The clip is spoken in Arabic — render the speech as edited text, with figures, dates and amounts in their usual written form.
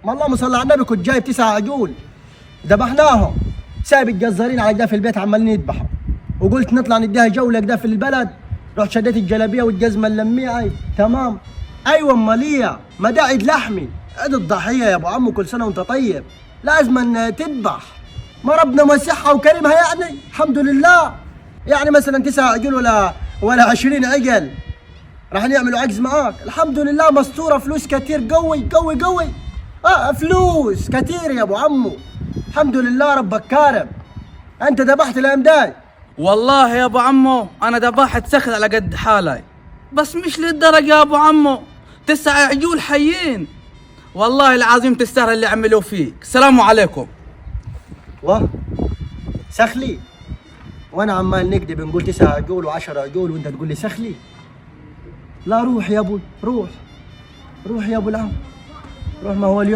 ما اللهم صل على النبي، كنت جايب 9 عجول ذبحناهم، سايب الجزارين على كده في البيت عمالين يذبحوا، وقلت نطلع نديها جوله كده في البلد. رحت شديت الجلابيه والجزمه اللميعه تمام. ايوه امال ما ده عيد لحمي، عيد الضحيه يا ابو عمو، كل سنه وانت طيب، لازم أن تذبح. ما ربنا مسحها وكريمها يعني، الحمد لله. يعني مثلا 9 عجول ولا 20 عجل راح يعملوا عجز معاك، الحمد لله مستوره، فلوس كتير، قوي قوي قوي. فلوس كتير يا ابو عمو، الحمد لله ربك كارم. انت ذبحت الامداد؟ والله يا ابو عمو انا ذبحت سخن على قد حالي، بس مش للدرجه يا ابو عمو، 9 عجول حيين، والله العظيم تستاهل اللي عملوه فيك. السلام عليكم. واه سخلي، وانا عمال نكذب نقول 9 عجول و10 عجول وانت تقول لي سخلي؟ لا روح يا ابوي، روح يا ابو العم، روح. ما هو اليوم